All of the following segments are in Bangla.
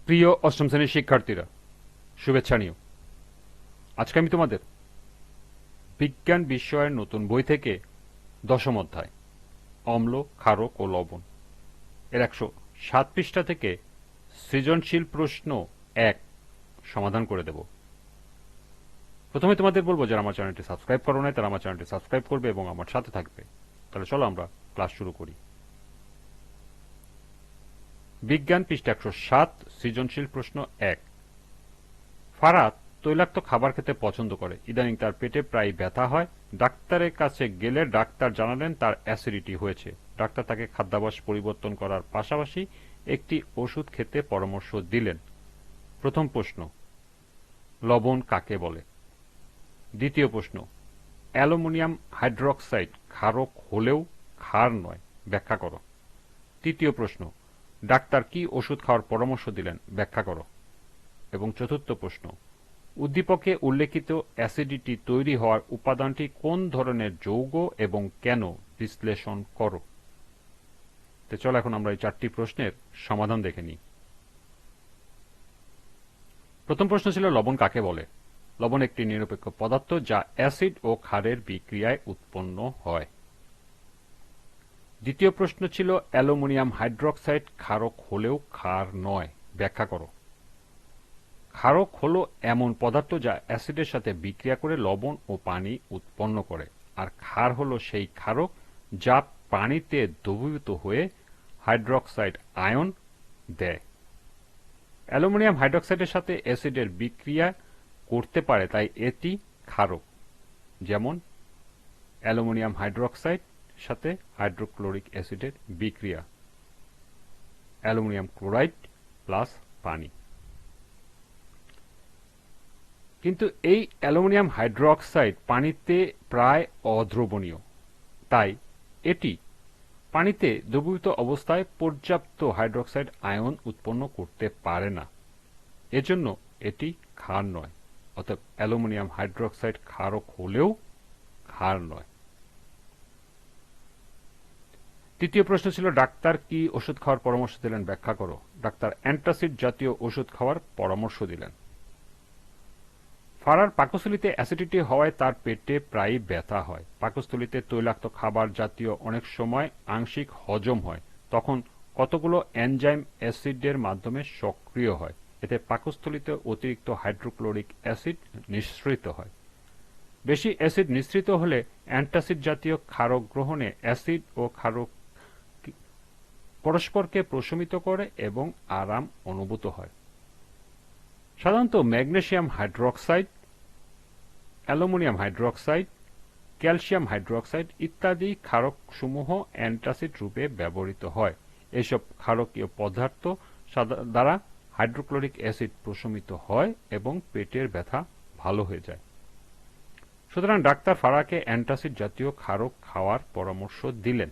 প্রিয় অষ্টম শ্রেণীর শিক্ষার্থীরা, শুভেচ্ছা নিও। আজকে আমি তোমাদের বিজ্ঞান বিষয়ের নতুন বই থেকে দশম অধ্যায় অম্ল, ক্ষারক ও লবণ এর 107 পৃষ্ঠা থেকে সৃজনশীল প্রশ্ন 1 সমাধান করে দেব। প্রথমে তোমাদের বলবো, যারা আমার চ্যানেলটি সাবস্ক্রাইব করো নাই তারা আমার চ্যানেলটি সাবস্ক্রাইব করবে এবং আমার সাথে থাকবে। তাহলে চলো আমরা ক্লাস শুরু করি। বিজ্ঞান পৃষ্ঠা 107, সৃজনশীল প্রশ্ন 1। ফারাদ তৈলাক্ত খাবার খেতে পছন্দ করে। ইদানিং তার পেটে প্রায় ব্যথা হয়। ডাক্তারের কাছে গেলে ডাক্তার জানালেন তার অ্যাসিডিটি হয়েছে। ডাক্তার তাকে খাদ্যাভ্যাস পরিবর্তন করার পাশাপাশি একটি ওষুধ খেতে পরামর্শ দিলেন। প্রথম প্রশ্ন, লবণ কাকে বলে? দ্বিতীয় প্রশ্ন, অ্যালুমিনিয়াম হাইড্রক্সাইড ক্ষারক হলেও ক্ষার নয়, ব্যাখ্যা করো। তৃতীয় প্রশ্ন, ডাক্তার কি ওষুধ খাওয়ার পরামর্শ দিলেন, ব্যাখ্যা করো। এবং চতুর্থ প্রশ্ন, উদ্দীপকে উল্লেখিত অ্যাসিডিটি তৈরি হওয়ার উপাদানটি কোন ধরনের যৌগ এবং কেন, বিশ্লেষণ করো। তো চলো এখন আমরা এই 4টি প্রশ্নের সমাধান দেখে নিই। প্রথম প্রশ্ন ছিল লবণ কাকে বলে। লবণ একটি নিরপেক্ষ পদার্থ যা অ্যাসিড ও ক্ষারের বিক্রিয়ায় উৎপন্ন হয়। দ্বিতীয় প্রশ্ন ছিল অ্যালুমিনিয়াম হাইড্রক্সাইড ক্ষারক হলেও ক্ষার নয়, ব্যাখ্যা করো। ক্ষারক হলো এমন পদার্থ যা অ্যাসিডের সাথে বিক্রিয়া করে লবণ ও পানি উৎপন্ন করে, আর ক্ষার হলো সেই ক্ষারক যা পানিতে দ্রবীভূত হয়ে হাইড্রক্সাইড আয়ন দেয়। অ্যালুমিনিয়াম হাইড্রক্সাইডের সাথে অ্যাসিডের বিক্রিয়া করতে পারে, তাই এটি ক্ষারক। যেমন অ্যালুমিনিয়াম হাইড্রক্সাইড সাথে হাইড্রোক্লোরিক অ্যাসিডের বিক্রিয়া, অ্যালুমিনিয়াম ক্লোরাইড প্লাস পানি। কিন্তু এই অ্যালুমিনিয়াম হাইড্রক্সাইড পানিতে প্রায় অদ্রবণীয়, তাই এটি পানিতে দ্রবীভূত অবস্থায় পর্যাপ্ত হাইড্রক্সাইড আয়ন উৎপন্ন করতে পারে না। এজন্য এটি ক্ষার নয়। অর্থাৎ অ্যালুমিনিয়াম হাইড্রক্সাইড ক্ষারক হলেও ক্ষার নয়। তৃতীয় প্রশ্ন ছিল ডাক্তার কি ওষুধ খাওয়ার পরামর্শ দিলেন, ব্যাখ্যা করো। ডাক্তার অ্যান্টাসিড জাতীয় ওষুধ খাওয়ার পরামর্শ দিলেন। ফারার পাকস্থলীতে অ্যাসিডিটি হওয়ায় তার পেটে প্রায়ই ব্যথা হয়। পাকস্থলীতে তৈলাক্ত খাবার জাতীয় অনেক সময় আংশিক হজম হয়, তখন কতগুলো এনজাইম অ্যাসিডের মাধ্যমে সক্রিয় হয়। এতে পাকস্থলীতে অতিরিক্ত হাইড্রোক্লোরিক অ্যাসিড নিঃসৃত হয়। বেশি অ্যাসিড নিঃসৃত হলে অ্যান্টাসিড জাতীয় ক্ষারক গ্রহণে অ্যাসিড ও ক্ষারক পরস্পরকে প্রশমিত করে এবং আরাম অনুভূত হয়। সাধারণত magnesium hydroxide, aluminium hydroxide, calcium hydroxide ইত্যাদি ক্ষারকসমূহ অ্যান্টাসিড রূপে ব্যবহৃত হয়। এসব ক্ষারকীয় পদার্থ দ্বারা হাইড্রোক্লোরিক অ্যাসিড প্রশমিত হয় এবং পেটের ব্যথা ভালো হয়ে যায়। সুতরাং ডাক্তার ফারাকে অ্যান্টাসিড জাতীয় ক্ষারক খাওয়ার পরামর্শ দিলেন।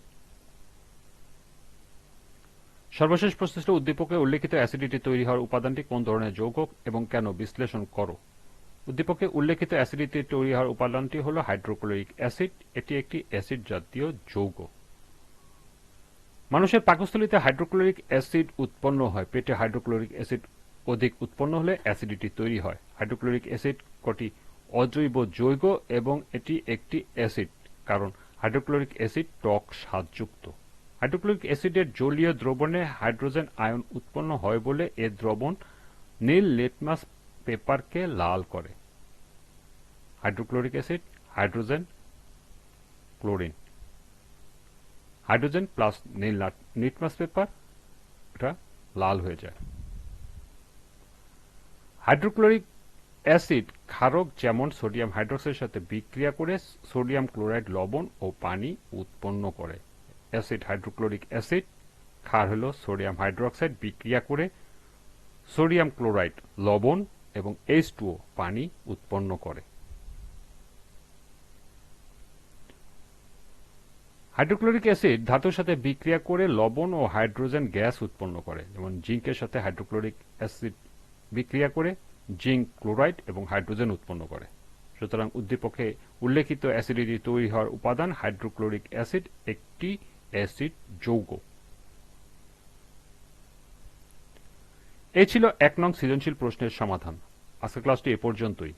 সর্বশেষ প্রশ্ন ছিল উদ্দীপকে উল্লেখিত অ্যাসিডিটি তৈরি হওয়ার উপাদানটি কোন ধরনের যৌগ এবং কেন, বিশ্লেষণ করো। উদ্দীপকে উল্লেখিত অ্যাসিডিটি তৈরি হওয়ার উপাদানটি হল হাইড্রোক্লোরিক অ্যাসিড। এটি একটি অ্যাসিড জাতীয় যৌগ। মানুষের পাকস্থলীতে হাইড্রোক্লোরিক অ্যাসিড উৎপন্ন হয়। পেটে হাইড্রোক্লোরিক অ্যাসিড অধিক উৎপন্ন হলে অ্যাসিডিটি তৈরি হয়। হাইড্রোক্লোরিক অ্যাসিড কটি অজৈব যৌগ এবং এটি একটি অ্যাসিড, কারণ হাইড্রোক্লোরিক অ্যাসিড টক স্বাদযুক্ত। হাইড্রোক্লোরিক অ্যাসিডের জলীয় দ্রবণে হাইড্রোজেন আয়ন উৎপন্ন হয় বলে এ দ্রবণ নীল লিটমাস পেপারকে লাল করে। Hydrochloric acid, hydrogen, chlorine, hydrogen plus নীল লিটমাস পেপার, এটা লাল হয়ে যায়। হাইড্রোক্লোরিক অ্যাসিড ক্ষারক যেমন সোডিয়াম হাইড্রক্সাইডের সাথে বিক্রিয়া করে সোডিয়াম ক্লোরাইড লবণ ও পানি উৎপন্ন করে। অ্যাসিড হাইড্রোক্লোরিক অ্যাসিড, ক্ষার হল সোডিয়াম হাইড্রক্সাইড, বিক্রিয়া করে সোডিয়াম ক্লোরাইড লবণ এবং H2O পানি উৎপন্ন করে। হাইড্রোক্লোরিক অ্যাসিড ধাতুর সাথে বিক্রিয়া করে লবণ ও হাইড্রোজেন গ্যাস উৎপন্ন করে। যেমন জিঙ্কের সাথে হাইড্রোক্লোরিক অ্যাসিড বিক্রিয়া করে জিঙ্ক ক্লোরাইড এবং হাইড্রোজেন উৎপন্ন করে। সুতরাং উদ্দীপকে উল্লেখিত অ্যাসিডিটি তৈরি হওয়ার উপাদান হাইড্রোক্লোরিক অ্যাসিড একটি অ্যাসিড যৌগ। এই ছিল 1 নং সৃজনশীল প্রশ্নের সমাধান। আজকের ক্লাসটি এ পর্যন্তই।